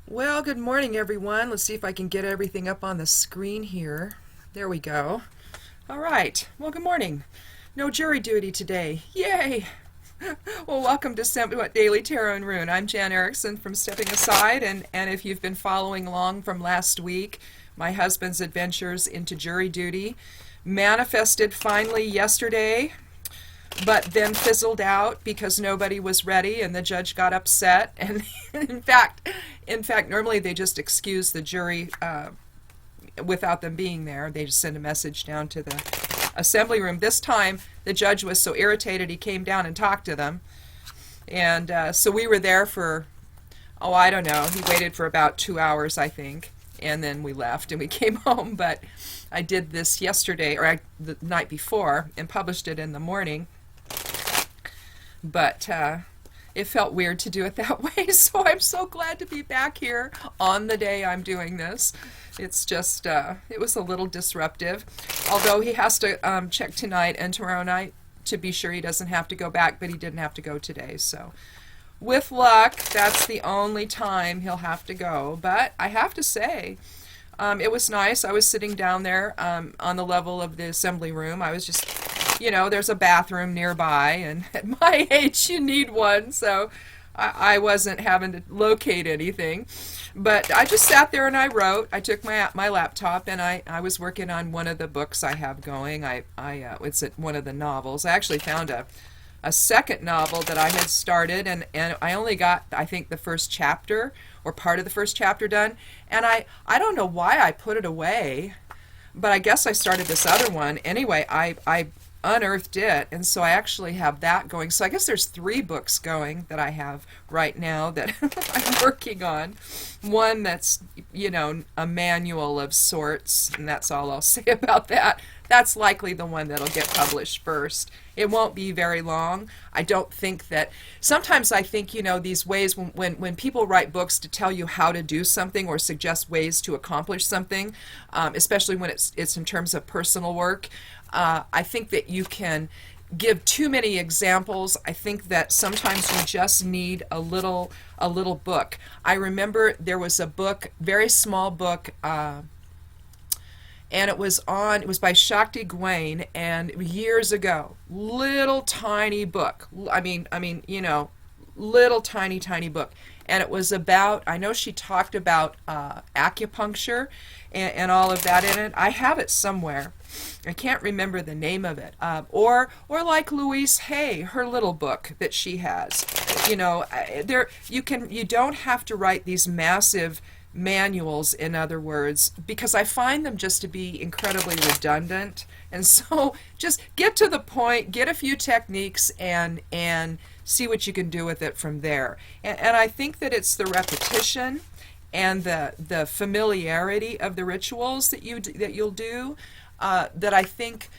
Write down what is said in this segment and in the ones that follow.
Well, good morning, everyone. Let's see if I can get everything up on the screen here. There we go. All right. Well, good morning. No jury duty today. Yay! Well, welcome to Daily Tarot and Rune. I'm Jan Erickson from Stepping Aside, and if you've been following along from last week, my husband's adventures into jury duty manifested finally yesterday, but then fizzled out because nobody was ready and the judge got upset. And in fact, normally they just excuse the jury without them being there. They just send a message down to the assembly room. This time, the judge was so irritated he came down and talked to them. And so we were there for, I don't know, he waited for about 2 hours, I think. And then we left and we came home. But I did this yesterday, the night before, and published it in the morning. But it felt weird to do it that way, so I'm so glad to be back here on the day I'm doing this. It's just, it was a little disruptive. Although he has to check tonight and tomorrow night to be sure he doesn't have to go back, but he didn't have to go today. So with luck, that's the only time he'll have to go. But I have to say, it was nice. I was sitting down there on the level of the assembly room. I was just, there's a bathroom nearby, and at my age you need one, so I wasn't having to locate anything. But I just sat there and I wrote. I took my laptop and I was working on one of the books I have going. It's one of the novels. I actually found a second novel that I had started, and I only got, I think, the first chapter or part of the first chapter done. And I don't know why I put it away, but I guess I started this other one. Anyway, I unearthed it, and so I actually have that going. So I guess there's 3 books going that I have right now that I'm working on. One that's, a manual of sorts, and that's all I'll say about that. That's likely the one that'll get published first. It won't be very long. I don't think that, sometimes I think, these ways when people write books to tell you how to do something or suggest ways to accomplish something, especially when it's in terms of personal work, I think that you can give too many examples. I think that sometimes you just need a little book. I remember there was a book, very small book, and it was by Shakti Gawain, and years ago, little tiny book. I mean, little tiny book. And it was about, I know she talked about acupuncture and all of that in it. I have it somewhere. I can't remember the name of it. Or like Louise Hay, her little book that she has. You don't have to write these massive manuals, in other words, because I find them just to be incredibly redundant. And so just get to the point, get a few techniques, and see what you can do with it from there. And I think that it's the repetition and the familiarity of the rituals that you'll do, that I think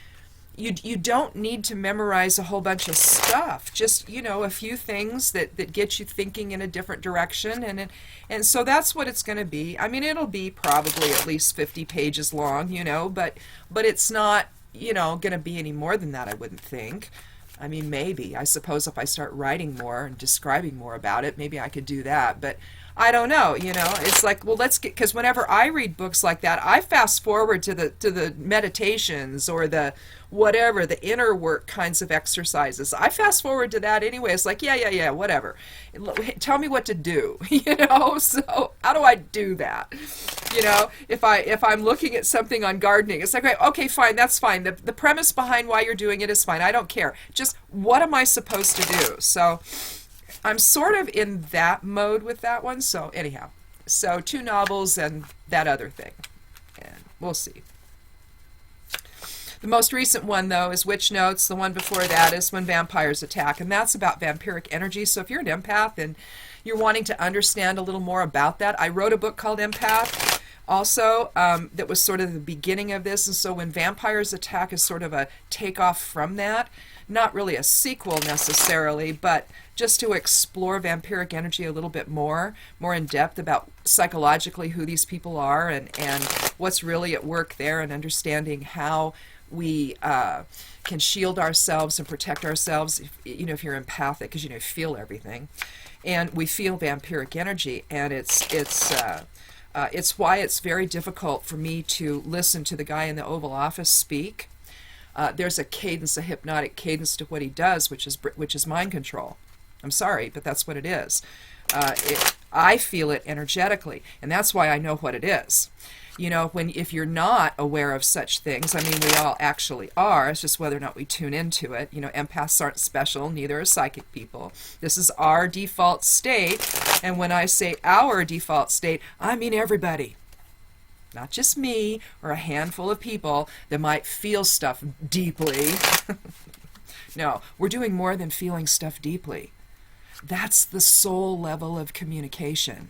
you don't need to memorize a whole bunch of stuff. Just, a few things that get you thinking in a different direction, and so that's what it's going to be. I mean, it'll be probably at least 50 pages long, but it's not, going to be any more than that, I wouldn't think. I mean, maybe. I suppose if I start writing more and describing more about it, maybe I could do that. But I don't know, It's like, well, because whenever I read books like that, I fast forward to the meditations or the whatever, the inner work kinds of exercises. I fast forward to that anyway. It's like, yeah, whatever. Tell me what to do, So how do I do that? If I'm looking at something on gardening, it's like, okay, fine, that's fine. The premise behind why you're doing it is fine. I don't care. Just what am I supposed to do? So I'm sort of in that mode with that one. So anyhow, 2 novels and that other thing, and we'll see. The most recent one, though, is Witch Notes. The one before that is When Vampires Attack, and that's about vampiric energy. So if you're an empath and you're wanting to understand a little more about that, I wrote a book called Empath also, that was sort of the beginning of this. And so When Vampires Attack is sort of a takeoff from that. Not really a sequel necessarily, but just to explore vampiric energy a little bit more in depth about psychologically who these people are and what's really at work there, and understanding how We can shield ourselves and protect ourselves, if you're empathic, because you feel everything. And we feel vampiric energy, and it's why it's very difficult for me to listen to the guy in the Oval Office speak. There's a cadence, a hypnotic cadence to what he does, which is mind control. I'm sorry, but that's what it is. I feel it energetically, and that's why I know what it is. If you're not aware of such things, I mean, we all actually are. It's just whether or not we tune into it. Empaths aren't special, neither are psychic people. This is our default state, and when I say our default state, I mean everybody. Not just me or a handful of people that might feel stuff deeply. No, we're doing more than feeling stuff deeply. That's the soul level of communication,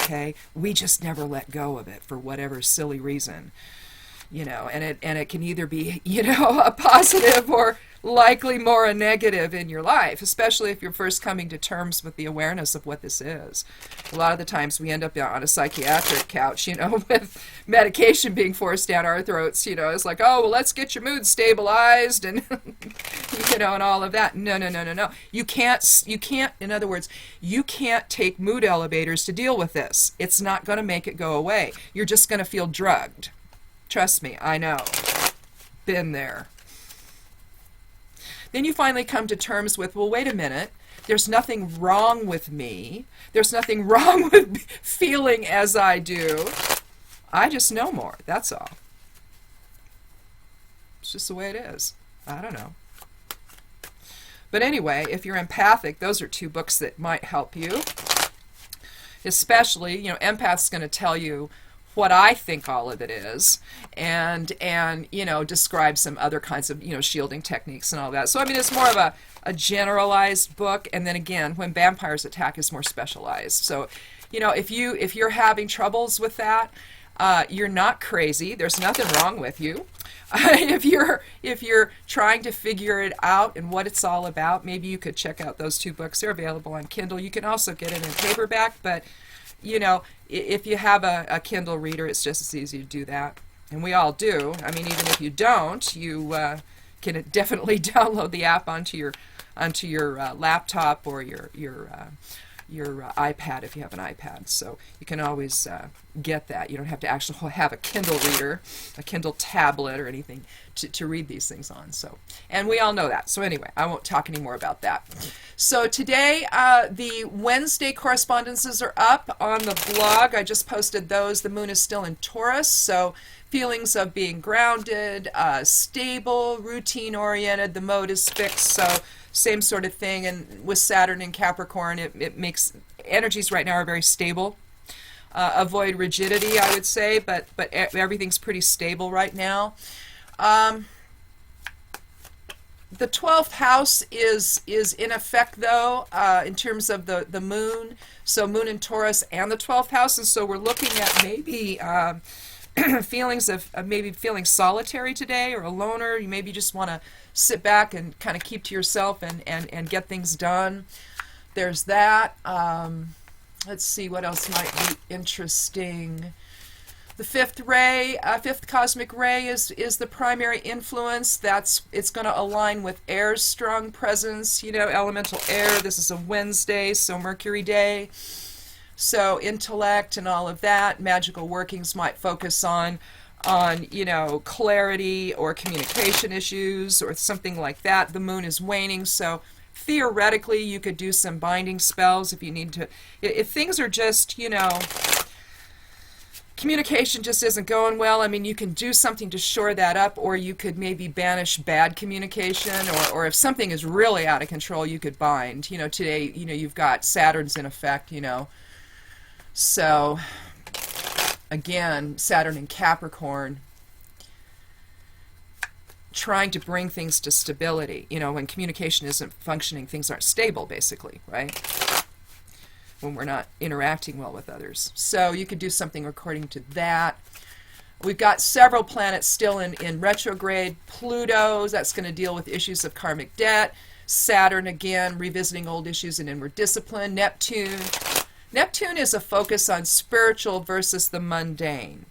okay? We just never let go of it for whatever silly reason, and it can either be, a positive or likely more a negative in your life, especially if you're first coming to terms with the awareness of what this is. A lot of the times we end up on a psychiatric couch, with medication being forced down our throats, it's like, oh, well, let's get your mood stabilized and, and all of that. No. You can't, in other words, you can't take mood elevators to deal with this. It's not going to make it go away. You're just going to feel drugged. Trust me, I know. Been there. Then you finally come to terms with, well, wait a minute, there's nothing wrong with me. There's nothing wrong with feeling as I do. I just know more, that's all. It's just the way it is. I don't know. But anyway, if you're empathic, those are two books that might help you. Especially, Empath's going to tell you what I think all of it is, and describe some other kinds of shielding techniques and all that. So I mean, it's more of a generalized book, and then again, When Vampires Attack is more specialized. So if you're having troubles with that, you're not crazy. There's nothing wrong with you. If you're trying to figure it out and what it's all about, maybe you could check out those two books. They're available on Kindle. You can also get it in paperback, but if you have a Kindle reader, it's just as easy to do that. And we all do. I mean, even if you don't, you can definitely download the app onto your laptop or your iPad if you have an iPad. So you can always get that. You don't have to actually have a Kindle reader, a Kindle tablet or anything to read these things on. So, and we all know that. So anyway, I won't talk any more about that. So today, the Wednesday correspondences are up on the blog. I just posted those. The moon is still in Taurus, so feelings of being grounded, stable, routine-oriented. The mode is fixed, so same sort of thing. And with Saturn in Capricorn, it makes energies right now are very stable. Avoid rigidity, I would say, but everything's pretty stable right now. The 12th house is in effect, though, in terms of the moon. So moon in Taurus and the 12th house, and so we're looking at maybe feelings of maybe feeling solitary today or a loner. You maybe just want to sit back and kind of keep to yourself and get things done. There's that. Let's see what else might be interesting. The fifth cosmic ray is the primary influence. It's going to align with air's strong presence, elemental air. This is a Wednesday, so Mercury day. So intellect and all of that, magical workings might focus on clarity or communication issues or something like that. The moon is waning, so theoretically you could do some binding spells if you need to. If things are just, communication just isn't going well, I mean, you can do something to shore that up, or you could maybe banish bad communication, or if something is really out of control, you could bind. Today, you've got Saturn's in effect, So, again, Saturn in Capricorn, trying to bring things to stability. When communication isn't functioning, things aren't stable, basically, right? When we're not interacting well with others. So you could do something according to that. We've got several planets still in retrograde. Pluto, that's going to deal with issues of karmic debt. Saturn, again, revisiting old issues and inward discipline. Neptune is a focus on spiritual versus the mundane.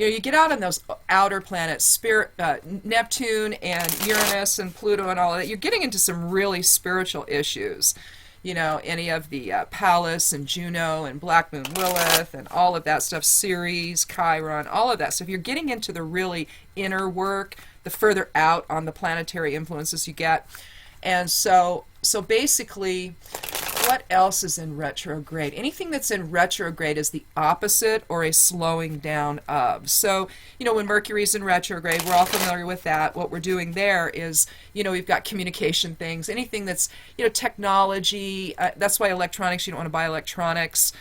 you get out on those outer planets, Neptune and Uranus and Pluto and all of that, you're getting into some really spiritual issues. Any of the Pallas and Juno and Black Moon Lilith and all of that stuff, Ceres, Chiron, all of that stuff. You're getting into the really inner work, the further out on the planetary influences you get. And so basically, what else is in retrograde? Anything that's in retrograde is the opposite or a slowing down of. So, when Mercury's in retrograde, we're all familiar with that. What we're doing there is, we've got communication things, anything that's, technology. That's why electronics, you don't want to buy electronics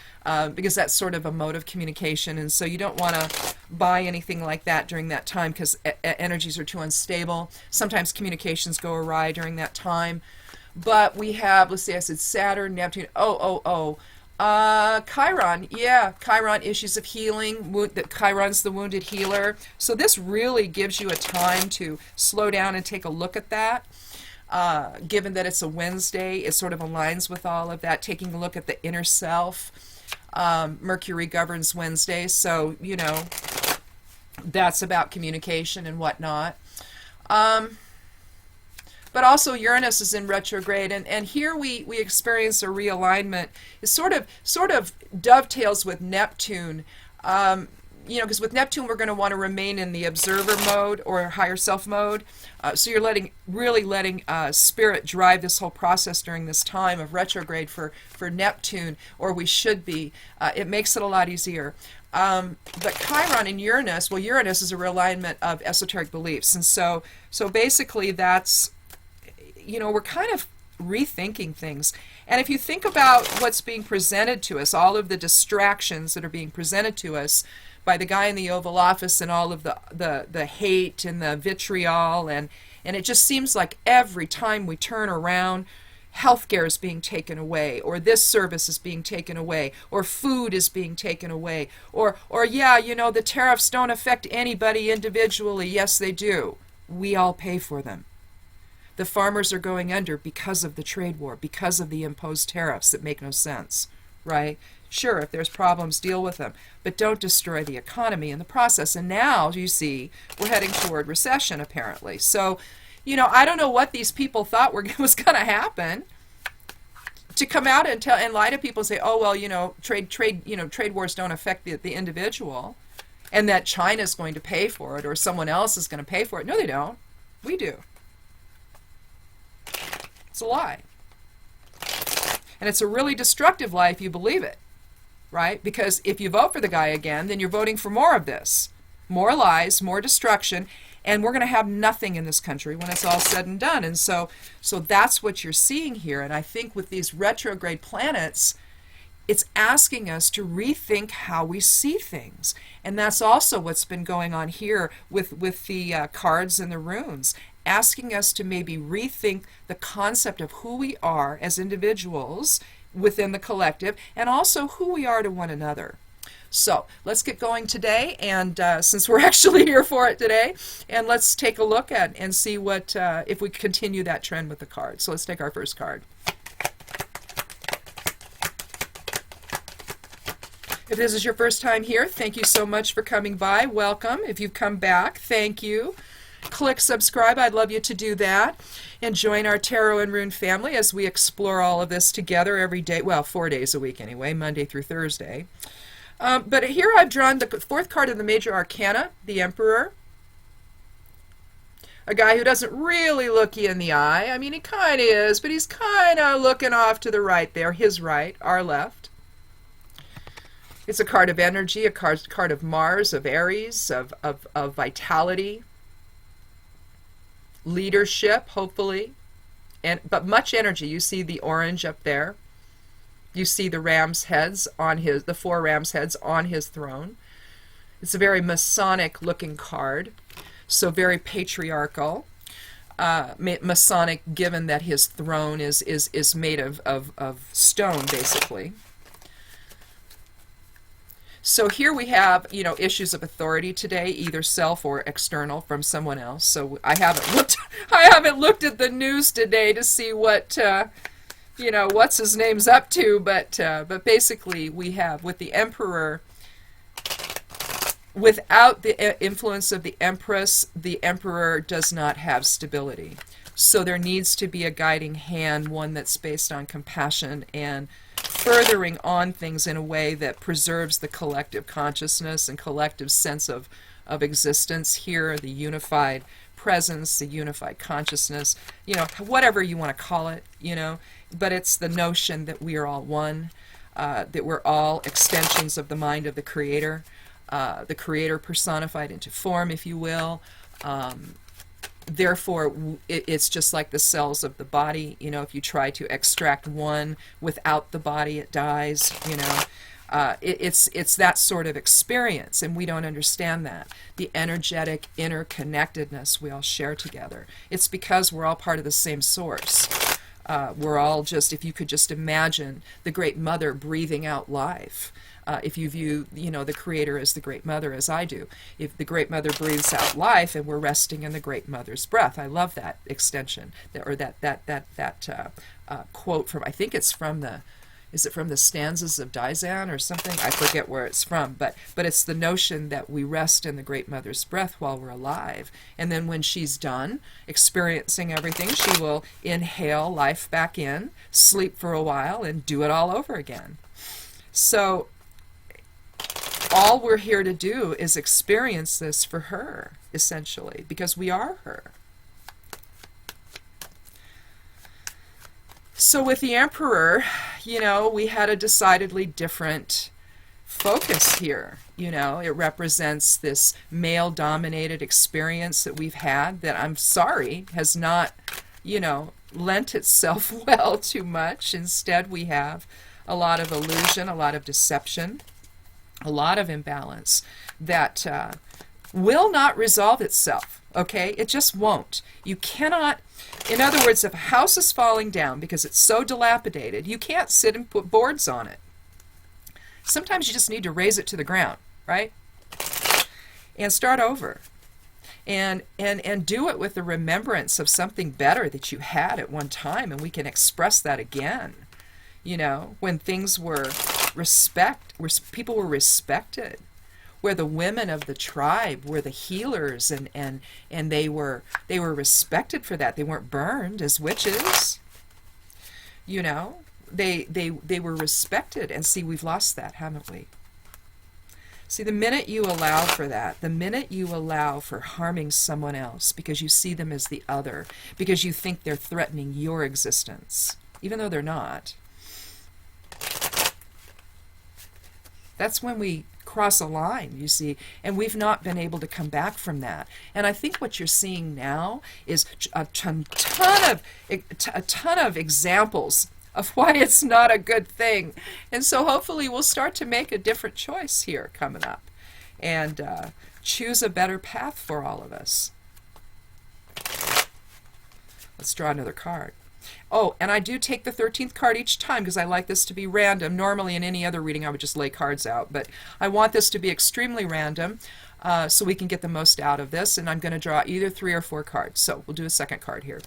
because that's sort of a mode of communication. And so you don't want to buy anything like that during that time because energies are too unstable. Sometimes communications go awry during that time. But we have, let's see, I said Saturn, Neptune, Chiron, Chiron, issues of healing, that Chiron's the wounded healer. So this really gives you a time to slow down and take a look at that. Given that it's a Wednesday, it sort of aligns with all of that, taking a look at the inner self. Mercury governs Wednesday, so, that's about communication and whatnot. But also Uranus is in retrograde, and here we experience a realignment. It sort of dovetails with Neptune, because with Neptune we're going to want to remain in the observer mode or higher self mode. So you're really letting spirit drive this whole process during this time of retrograde for Neptune, or we should be. It makes it a lot easier. But Chiron and Uranus, well, Uranus is a realignment of esoteric beliefs, and so basically that's, we're kind of rethinking things. And if you think about what's being presented to us, all of the distractions that are being presented to us by the guy in the Oval Office and all of the hate and the vitriol, and it just seems like every time we turn around, healthcare is being taken away, or this service is being taken away, or food is being taken away, or the tariffs don't affect anybody individually. Yes, they do. We all pay for them. The farmers are going under because of the trade war, because of the imposed tariffs that make no sense, right? Sure, if there's problems, deal with them, but don't destroy the economy in the process. And now, you see, we're heading toward recession, apparently. So, I don't know what these people thought was going to happen. To come out and lie to people and say, oh, well, trade wars don't affect the individual, and that China's going to pay for it or someone else is going to pay for it. No, they don't. We do. It's a lie. And it's a really destructive lie if you believe it, right? Because if you vote for the guy again, then you're voting for more of this. More lies, more destruction, and we're going to have nothing in this country when it's all said and done. And so that's what you're seeing here. And I think with these retrograde planets, it's asking us to rethink how we see things. And that's also what's been going on here with the cards and the runes, asking us to maybe rethink the concept of who we are as individuals within the collective, and also who we are to one another. So let's get going today, and since we're actually here for it today, and let's take a look at and see what if we continue that trend with the cards. So let's take our first card. If this is your first time here, thank you so much for coming by. Welcome. If you've come back, thank you. Click subscribe. I'd love you to do that. And join our Tarot and Rune family as we explore all of this together every day. Well, 4 days a week anyway, Monday through Thursday. But here I've drawn the fourth card of the Major Arcana, the Emperor. A guy who doesn't really look you in the eye. I mean, he kind of is, but he's kind of looking off to the right there. His right, our left. It's a card of energy, a card of Mars, of Aries, of vitality, leadership, hopefully, but much energy. You see the orange up there. You see the ram's heads on the 4 ram's heads on his throne. It's a very Masonic looking card, so very patriarchal. Masonic, given that his throne is made of stone, basically. So here we have, issues of authority today, either self or external from someone else. So I haven't looked at the news today to see what, what's his name's up to. But basically we have with the Emperor, Without the influence of the Empress, the Emperor does not have stability. So there needs to be a guiding hand, one that's based on compassion and furthering on things in a way that preserves the collective consciousness and collective sense of existence here, the unified presence, the unified consciousness, whatever you want to call it, but it's the notion that we are all one, that we're all extensions of the mind of the Creator personified into form, if you will. Therefore, it's just like the cells of the body. If you try to extract one without the body, it dies. It's that sort of experience, and we don't understand that. The energetic interconnectedness we all share together. It's because we're all part of the same source. We're all just, if you could just imagine the Great Mother breathing out life. If you view, the Creator as the Great Mother, as I do. If the Great Mother breathes out life, and we're resting in the Great Mother's breath. I love that extension, that quote from, I think it's from is it from the stanzas of Daizan or something? I forget where it's from, but it's the notion that we rest in the Great Mother's breath while we're alive. And then when she's done experiencing everything, she will inhale life back in, sleep for a while, and do it all over again. So all we're here to do is experience this for her, essentially, because we are her. So with the Emperor, we had a decidedly different focus here. It represents this male-dominated experience that we've had that, I'm sorry, has not, lent itself well too much. Instead, we have a lot of illusion, a lot of deception, a lot of imbalance that will not resolve itself, okay? It just won't. You cannot, in other words, if a house is falling down because it's so dilapidated, you can't sit and put boards on it. Sometimes you just need to raze it to the ground, right? And start over. And do it with the remembrance of something better that you had at one time, and we can express that again. When things were where people were respected, where the women of the tribe were the healers, and they were respected for that. They weren't burned as witches. They were respected, and see, we've lost that, haven't we? See, the minute you allow for that, the minute you allow for harming someone else because you see them as the other, because you think they're threatening your existence, even though they're not, that's when we cross a line, you see, and we've not been able to come back from that. And I think what you're seeing now is a ton of examples of why it's not a good thing. And so hopefully we'll start to make a different choice here coming up and choose a better path for all of us. Let's draw another card. Oh, and I do take the 13th card each time because I like this to be random. Normally in any other reading I would just lay cards out, but I want this to be extremely random so we can get the most out of this, and I'm going to draw either 3 or 4 cards. So we'll do a second card here.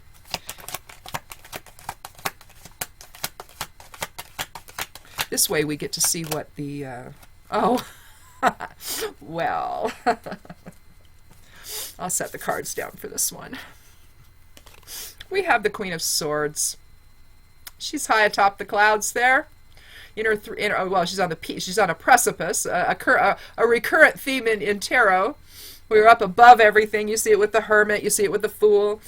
This way we get to see what the... well, I'll set the cards down for this one. We have the Queen of Swords. She's high atop the clouds there. Well, she's on a precipice, a recurrent theme in tarot. We're up above everything. You see it with the Hermit. You see it with the Fool.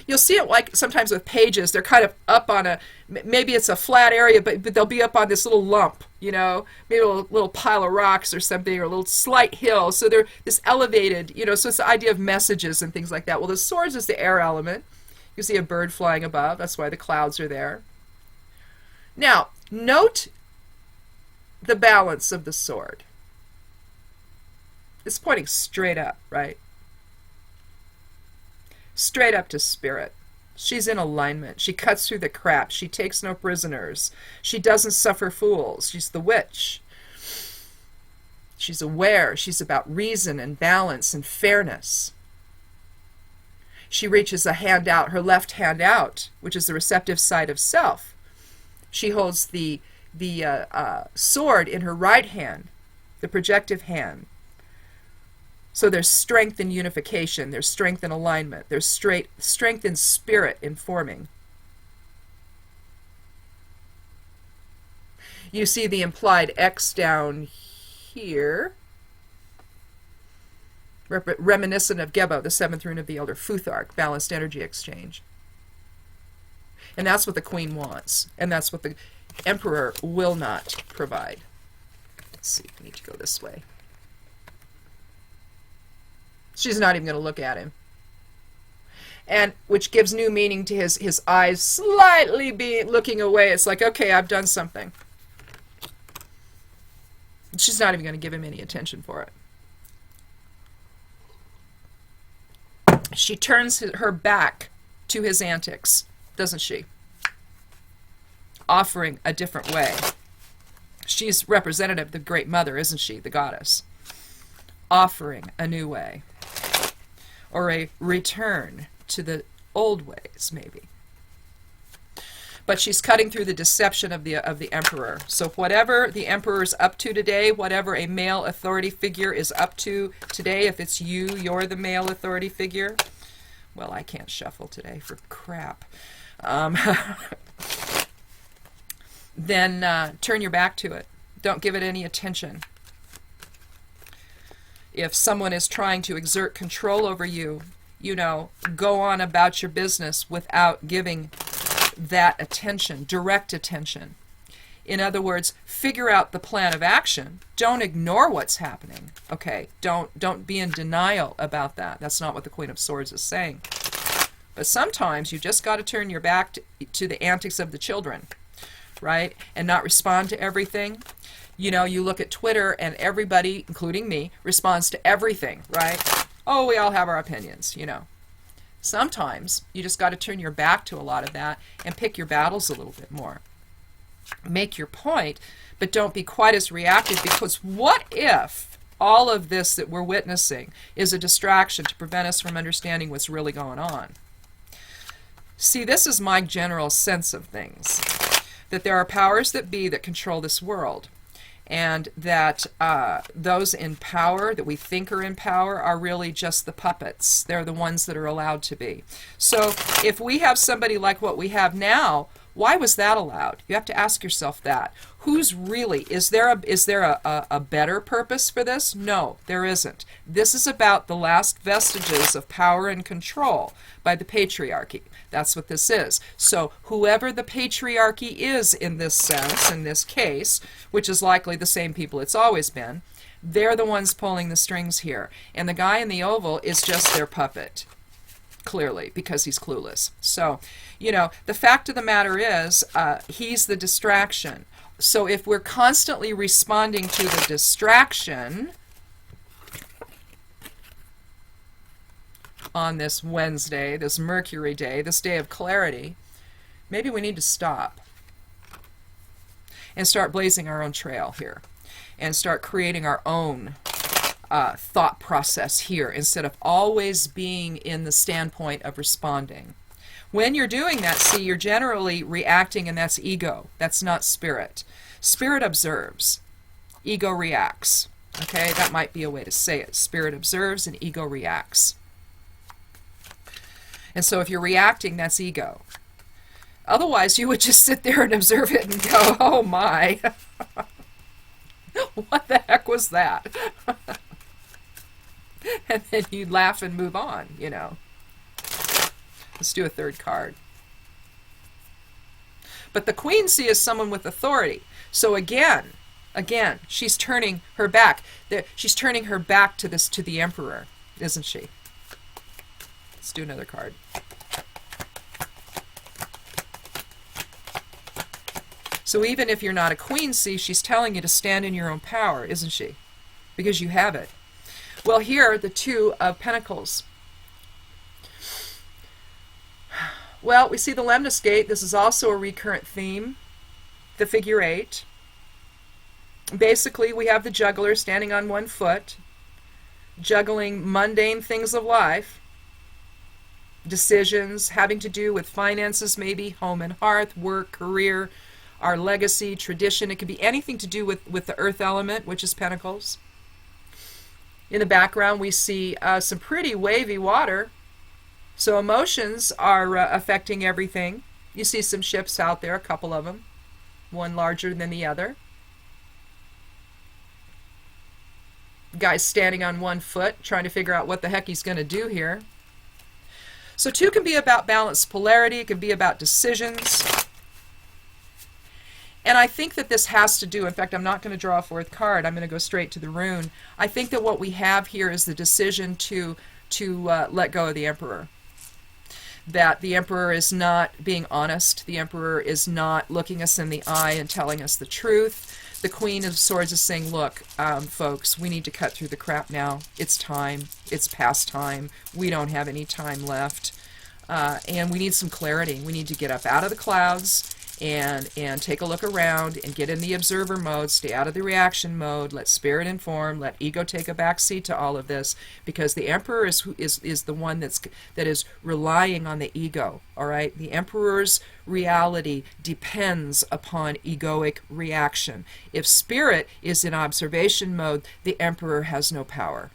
You'll see it like sometimes with pages. They're kind of up on maybe it's a flat area, but they'll be up on this little lump, maybe a little pile of rocks or something, or a little slight hill. So they're this elevated, so it's the idea of messages and things like that. Well, the swords is the air element. You see a bird flying above. That's why the clouds are there. Now, note the balance of the sword. It's pointing straight up, right? Straight up to spirit. She's in alignment. She cuts through the crap. She takes no prisoners. She doesn't suffer fools. She's the witch. She's aware. She's about reason and balance and fairness. She reaches a hand out, her left hand out, which is the receptive side of self. She holds the sword in her right hand, the projective hand, So there's strength in unification, there's strength in alignment, there's strength in spirit in forming. You see the implied X down here, reminiscent of Gebo, the seventh rune of the Elder Futhark, balanced energy exchange. And that's what the Queen wants, and that's what the Emperor will not provide. Let's see, I need to go this way. She's not even going to look at him. And which gives new meaning to his eyes slightly looking away. It's like, okay, I've done something. She's not even going to give him any attention for it. She turns her back to his antics, doesn't she? Offering a different way. She's representative of the Great Mother, isn't she, the goddess? Offering a new way. Or a return to the old ways, maybe. But she's cutting through the deception of the Emperor. So whatever the Emperor's up to today, whatever a male authority figure is up to today, if it's you're the male authority figure. Well, I can't shuffle today for crap. Then turn your back to it. Don't give it any attention. If someone is trying to exert control over you, go on about your business without giving that attention, direct attention. In other words, figure out the plan of action. Don't ignore what's happening. Okay, don't be in denial about that. That's not what the Queen of Swords is saying. But sometimes you just got to turn your back to the antics of the children, right? And not respond to everything. You look at Twitter and everybody, including me, responds to everything, right? Oh, we all have our opinions, Sometimes you just got to turn your back to a lot of that and pick your battles a little bit more. Make your point, but don't be quite as reactive, because what if all of this that we're witnessing is a distraction to prevent us from understanding what's really going on? See, this is my general sense of things, that there are powers that be that control this world. And that those in power, that we think are in power, are really just the puppets. They're the ones that are allowed to be. So if we have somebody like what we have now, why was that allowed? You have to ask yourself that. Who's really, is there a better purpose for this? No, there isn't. This is about the last vestiges of power and control by the patriarchy. That's what this is. So whoever the patriarchy is in this sense, in this case, which is likely the same people it's always been, they're the ones pulling the strings here. And the guy in the oval is just their puppet, clearly, because he's clueless. So, the fact of the matter is, he's the distraction. So if we're constantly responding to the distraction on this Wednesday, this Mercury day, this day of clarity, maybe we need to stop and start blazing our own trail here and start creating our own thought process here instead of always being in the standpoint of responding. When you're doing that, see, you're generally reacting, and that's ego. That's not spirit. Spirit observes. Ego reacts. Okay, that might be a way to say it. Spirit observes and ego reacts. And so if you're reacting, that's ego. Otherwise, you would just sit there and observe it and go, oh my, what the heck was that? And then you'd laugh and move on, Let's do a third card. But the Queen C is someone with authority. So again, she's turning her back. She's turning her back to the Emperor, isn't she? Let's do another card. So even if you're not a Queen C, she's telling you to stand in your own power, isn't she? Because you have it. Well, here, the Two of Pentacles. Well, we see the lemniscate. This is also a recurrent theme. The figure 8. Basically, we have the juggler standing on one foot, juggling mundane things of life, decisions having to do with finances, maybe home and hearth, work, career, our legacy, tradition. It could be anything to do with the earth element, which is Pentacles. In the background, we see some pretty wavy water. So emotions are affecting everything. You see some ships out there, a couple of them, one larger than the other. Guy's standing on one foot, trying to figure out what the heck he's going to do here. So 2 can be about balanced polarity. It can be about decisions. And I think that this has to do, in fact, I'm not going to draw a 4th card. I'm going to go straight to the rune. I think that what we have here is the decision to let go of the Emperor. That the Emperor is not being honest. The Emperor is not looking us in the eye and telling us the truth. The Queen of Swords is saying, look, folks, we need to cut through the crap now. It's time. It's past time. We don't have any time left. And we need some clarity. We need to get up out of the clouds and take a look around and get in the observer mode, stay out of the reaction mode, let spirit inform, let ego take a back seat to all of this, because the Emperor is the one that is relying on the ego, all right? The Emperor's reality depends upon egoic reaction. If spirit is in observation mode, the Emperor has no power.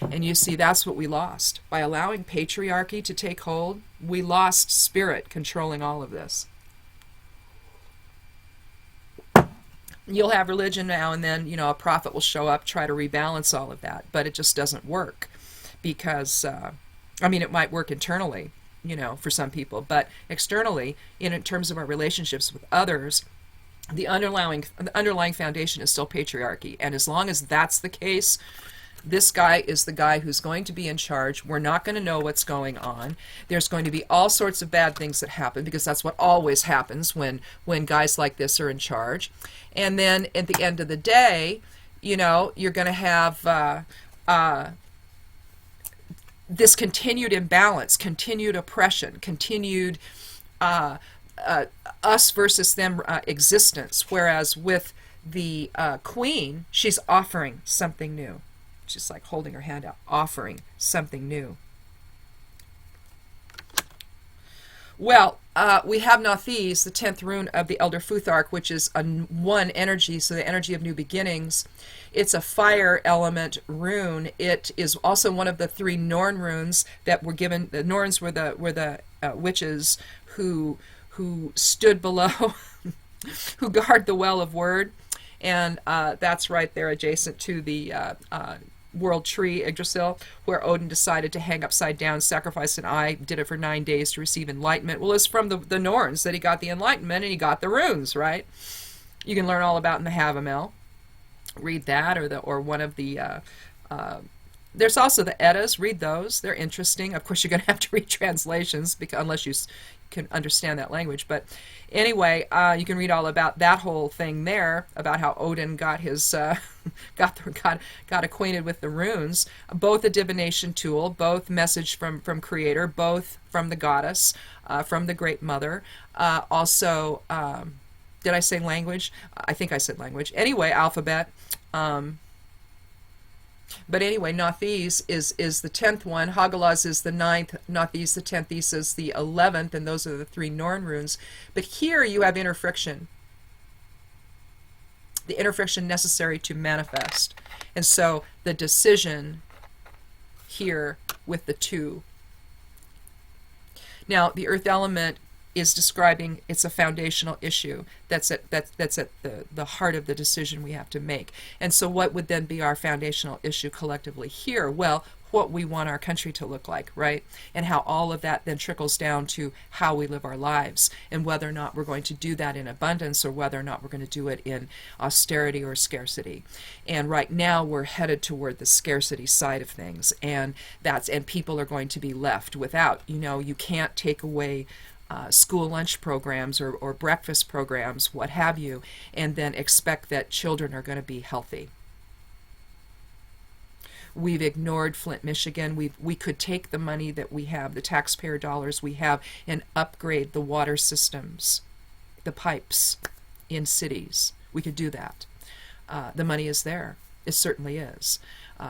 And you see, that's what we lost. By allowing patriarchy to take hold, we lost spirit controlling all of this. You'll have religion now and then, a prophet will show up, try to rebalance all of that, but it just doesn't work because, it might work internally, for some people, but externally, in terms of our relationships with others, the underlying foundation is still patriarchy, and as long as that's the case, this guy is the guy who's going to be in charge. We're not going to know what's going on. There's going to be all sorts of bad things that happen, because that's what always happens when guys like this are in charge. And then at the end of the day, you're going to have this continued imbalance, continued oppression, continued us versus them existence. Whereas with the Queen, she's offering something new. Just like holding her hand out, offering something new. Well, we have Nathis, the 10th rune of the Elder Futhark, which is a 1 energy, so the energy of new beginnings. It's a fire element rune. It is also one of the 3 Norn runes that were given. The Norns were the witches who stood below, who guard the well of word, and that's right there adjacent to the world tree, Yggdrasil, where Odin decided to hang upside down, sacrifice an eye, did it for 9 days to receive enlightenment. Well, it's from the Norns that he got the enlightenment, and he got the runes, right? You can learn all about in the Havamel. Read that, or one of the there's also the Eddas. Read those. They're interesting. Of course, you're going to have to read translations unless you can understand that language. But anyway, you can read all about that whole thing there, about how Odin got his got acquainted with the runes. Both a divination tool, both message from Creator, both from the goddess, from the Great Mother. Also, did I say language? I think I said language. Anyway, alphabet. But anyway, Nathis is the 10th one, Hagalaz is the 9th, Nathis the 10th, Is is the 11th, and those are the 3 Norn runes. But here you have interfriction. The interfriction necessary to manifest. And so the decision here with the 2. Now, the earth element is describing, it's a foundational issue that's at the heart of the decision we have to make. And so what would then be our foundational issue collectively here? Well, what we want our country to look like, right? And how all of that then trickles down to how we live our lives, and whether or not we're going to do that in abundance or whether or not we're going to do it in austerity or scarcity. And right now we're headed toward the scarcity side of things, and people are going to be left without. You can't take away school lunch programs or breakfast programs, what have you, and then expect that children are going to be healthy. We've ignored Flint, Michigan. We could take the money that we have, the taxpayer dollars we have, and upgrade the water systems, the pipes in cities. We could do that. The money is there. It certainly is.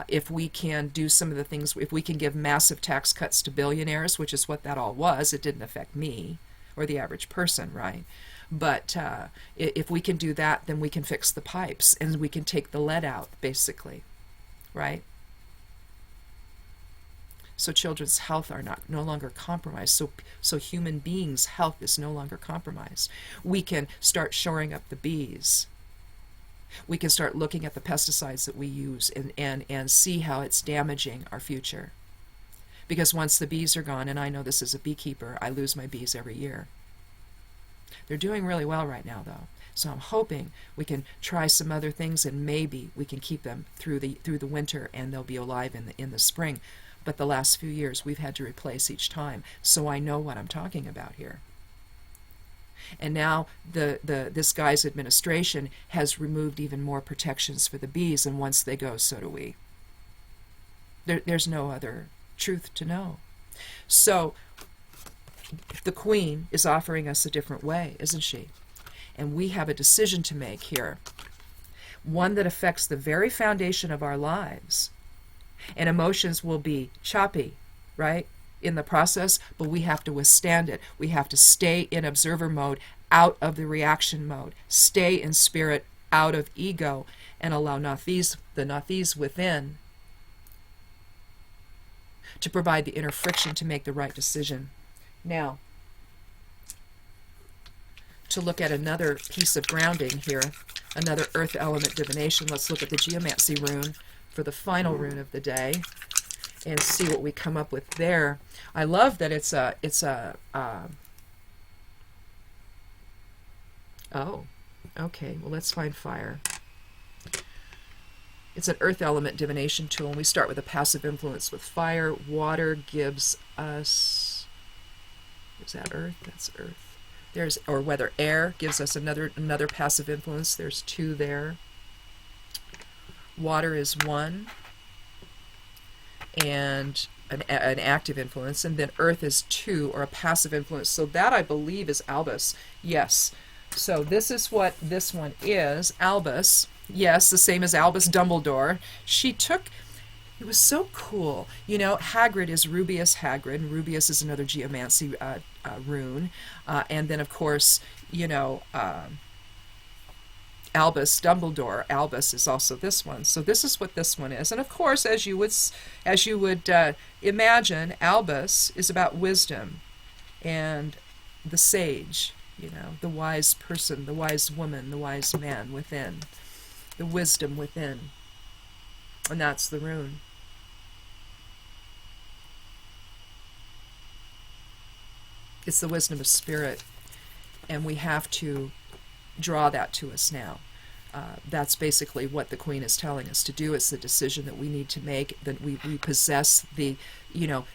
If we can do some of the things, if we can give massive tax cuts to billionaires, which is what that all was, it didn't affect me or the average person, right? But if we can do that, then we can fix the pipes and we can take the lead out, basically. right? So children's health are no longer compromised. So human beings' health is no longer compromised. We can start shoring up the bees. We can start looking at the pesticides that we use and see how it's damaging our future. Because once the bees are gone, and I know this as a beekeeper, I lose my bees every year. They're doing really well right now, though. So I'm hoping we can try some other things, and maybe we can keep them through the winter, and they'll be alive in the spring. But the last few years we've had to replace each time, so I know what I'm talking about here. And now this guy's administration has removed even more protections for the bees, and once they go, so do we. There's no other truth to know. So the Queen is offering us a different way, isn't she? And we have a decision to make here, one that affects the very foundation of our lives. And emotions will be choppy, right, in the process, but we have to withstand it. We have to stay in observer mode, out of the reaction mode. Stay in spirit, out of ego, and allow the not these within to provide the inner friction to make the right decision. Now, to look at another piece of grounding here, another earth element divination, let's look at the geomancy rune for the final rune of the day and see what we come up with there. I love that it's a oh, okay, well, let's find fire. It's an earth element divination tool, and we start with a passive influence with fire. Water gives us, is that earth? That's earth. Or whether air gives us another passive influence. There's 2 there. Water is 1, and an active influence, and then earth is 2, or a passive influence. So that, I believe, is Albus. Yes. So this is what this one is. Albus. Yes, the same as Albus Dumbledore. It was so cool. You know, Hagrid is Rubeus Hagrid. Rubeus is another geomancy rune. And then, of course, you know, Albus Dumbledore. Albus is also this one. So this is what this one is. And of course, as you would imagine, Albus is about wisdom and the sage, you know, the wise person, the wise woman, the wise man within, the wisdom within. And that's the rune. It's the wisdom of spirit, and we have to draw that to us now. That's basically what the Queen is telling us to do. It's the decision that we need to make, that we possess the, you know,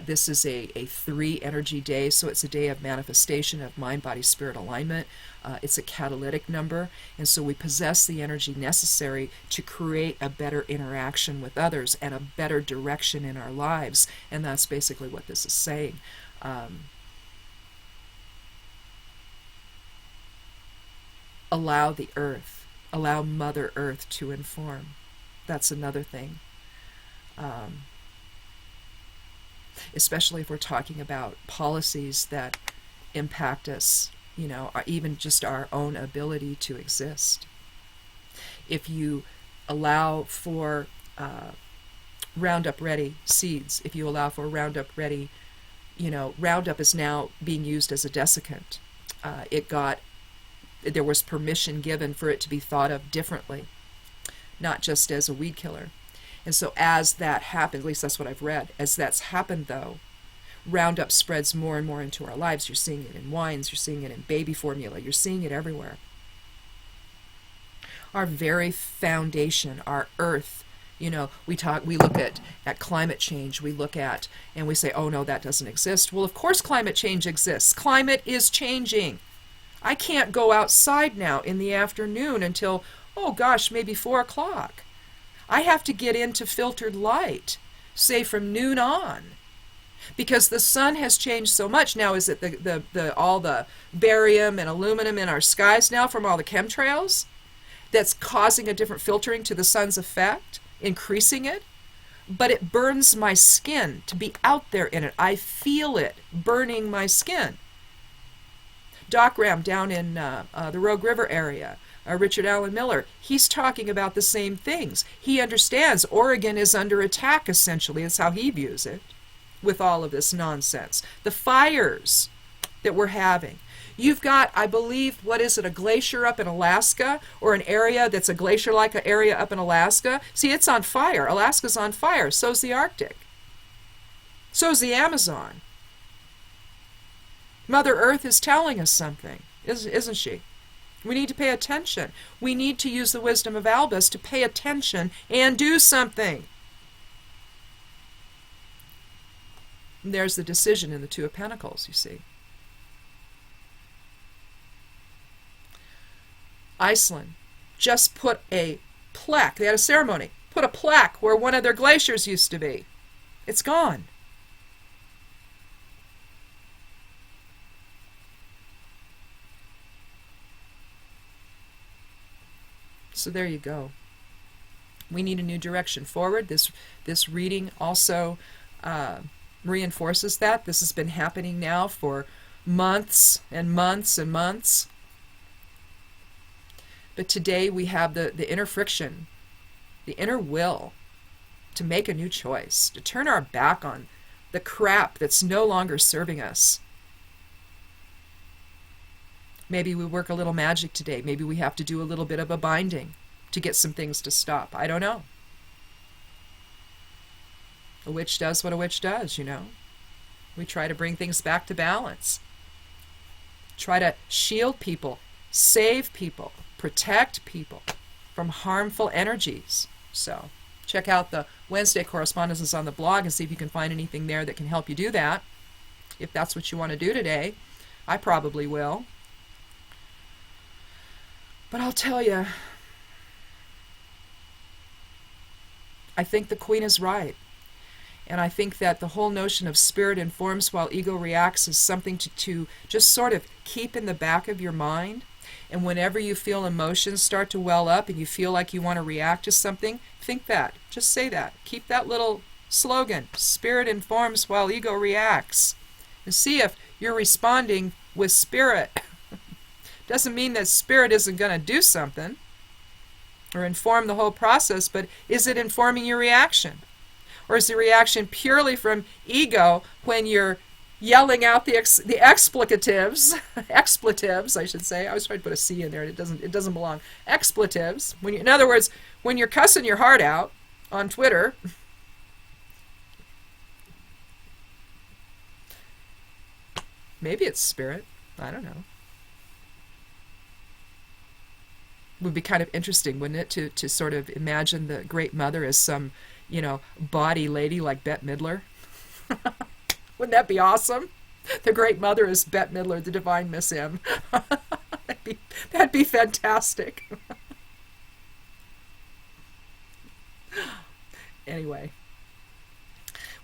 this is a 3 energy day, so it's a day of manifestation of mind, body, spirit alignment. It's a catalytic number, and so we possess the energy necessary to create a better interaction with others and a better direction in our lives, and that's basically what this is saying. Allow the earth, allow Mother Earth to inform. That's another thing. Especially if we're talking about policies that impact us, you know, or even just our own ability to exist. If you allow for Roundup Ready seeds, if you allow for Roundup Ready, you know, Roundup is now being used as a desiccant. There was permission given for it to be thought of differently, not just as a weed killer. And so as that happened, at least that's what I've read, as that's happened though, Roundup spreads more and more into our lives. You're seeing it in wines, you're seeing it in baby formula, you're seeing it everywhere. Our very foundation, our earth, you know, we look at climate change, we look at, and we say, oh no, that doesn't exist. Well, of course climate change exists. Climate is changing. I can't go outside now in the afternoon until, oh gosh, maybe 4 o'clock. I have to get into filtered light, say from noon on, because the sun has changed so much. Now, is it all the barium and aluminum in our skies now from all the chemtrails that's causing a different filtering to the sun's effect, increasing it? But it burns my skin to be out there in it. I feel it burning my skin. Doc Ram down in the Rogue River area, Richard Allen Miller, he's talking about the same things. He understands Oregon is under attack, essentially. That's how he views it, with all of this nonsense. The fires that we're having. You've got, I believe, what is it, a glacier up in Alaska, or an area that's a glacier-like area up in Alaska? See, it's on fire. Alaska's on fire. So's the Arctic. So's the Amazon. Mother Earth is telling us something, isn't she? We need to pay attention. We need to use the wisdom of Albus to pay attention and do something. And there's the decision in the Two of Pentacles, you see. Iceland just put a plaque. They had a ceremony. Put a plaque where one of their glaciers used to be. It's gone. So there you go. We need a new direction forward. This reading also reinforces that. This has been happening now for months and months and months. But today we have the inner friction, the inner will to make a new choice, to turn our back on the crap that's no longer serving us. Maybe we work a little magic today. Maybe we have to do a little bit of a binding to get some things to stop. I don't know. A witch does what a witch does, you know. We try to bring things back to balance. Try to shield people, save people, protect people from harmful energies. So check out the Wednesday correspondences on the blog and see if you can find anything there that can help you do that. If that's what you want to do today, I probably will. But I'll tell you, I think the Queen is right. And I think that the whole notion of spirit informs while ego reacts is something to just sort of keep in the back of your mind. And whenever you feel emotions start to well up and you feel like you want to react to something, think that. Just say that. Keep that little slogan, spirit informs while ego reacts. And see if you're responding with spirit. Doesn't mean that spirit isn't going to do something or inform the whole process, but is it informing your reaction? Or is the reaction purely from ego when you're yelling out the expletives, expletives, I should say. I was trying to put a C in there, and it doesn't belong. Expletives. In other words, when you're cussing your heart out on Twitter, maybe it's spirit. I don't know. Would be kind of interesting, wouldn't it, to sort of imagine the Great Mother as some, body lady like Bette Midler? Wouldn't that be awesome? The Great Mother is Bette Midler, the Divine Miss M. That'd be fantastic. Anyway,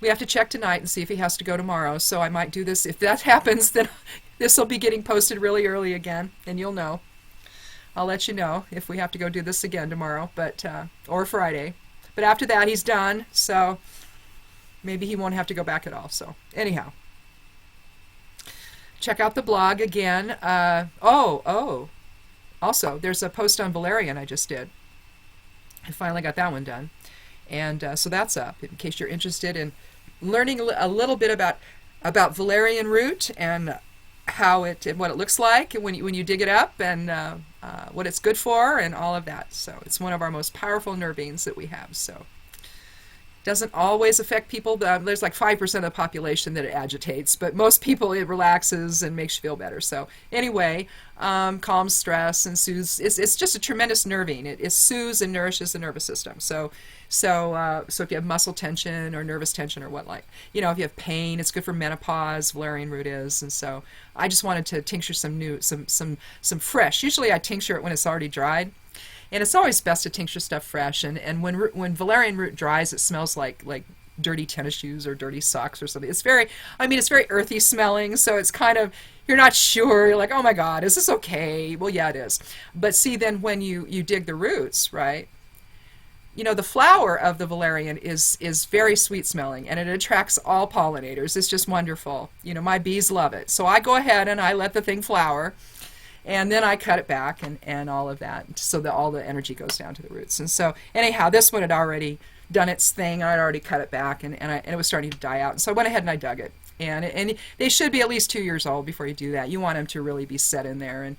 we have to check tonight and see if he has to go tomorrow, so I might do this. If that happens, then this will be getting posted really early again, and you'll know. I'll let you know if we have to go do this again tomorrow, or Friday. But after that, he's done, so maybe he won't have to go back at all. So anyhow, check out the blog again. Also, there's a post on Valerian I just did. I finally got that one done. And so that's up, in case you're interested in learning a little bit about Valerian root and what it looks like when you dig it up, and what it's good for, and all of that. So it's one of our most powerful nerve beings that we have. So doesn't always affect people. There's like 5% of the population that it agitates, but most people it relaxes and makes you feel better. So anyway, calms stress and soothes. It's just a tremendous nervine. It soothes and nourishes the nervous system. So if you have muscle tension or nervous tension or if you have pain, it's good for menopause. Valerian root is, and so I just wanted to tincture some fresh. Usually I tincture it when it's already dried. And it's always best to tincture stuff fresh. And when valerian root dries, it smells like dirty tennis shoes or dirty socks or something. It's very earthy smelling. So it's kind of, you're not sure. You're like, oh my God, is this okay? Well, yeah, it is. But see, then when you dig the roots, right, the flower of the valerian is very sweet smelling, and it attracts all pollinators. It's just wonderful. My bees love it. So I go ahead and I let the thing flower, and then I cut it back and all of that, so that all the energy goes down to the roots. And so anyhow, this one had already done its thing. I'd already cut it back, and it was starting to die out. And so I went ahead and I dug it. And they should be at least 2 years old before you do that. You want them to really be set in there.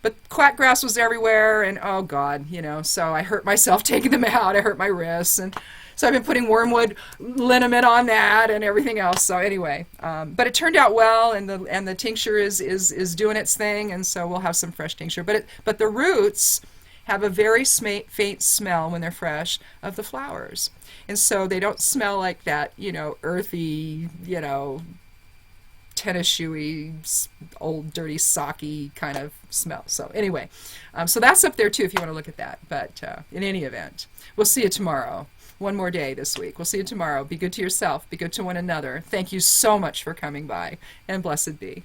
But quackgrass was everywhere, and oh God, so I hurt myself taking them out. I hurt my wrists, and so I've been putting wormwood liniment on that and everything else. So anyway, but it turned out well, and the tincture is doing its thing, and so we'll have some fresh tincture. But the roots have a very faint smell when they're fresh of the flowers, and so they don't smell like that, earthy, tennis shoey, old dirty socky kind of smell. So anyway, so that's up there too if you want to look at that. But in any event, we'll see you tomorrow. One more day this week. We'll see you tomorrow. Be good to yourself. Be good to one another. Thank you so much for coming by, and blessed be.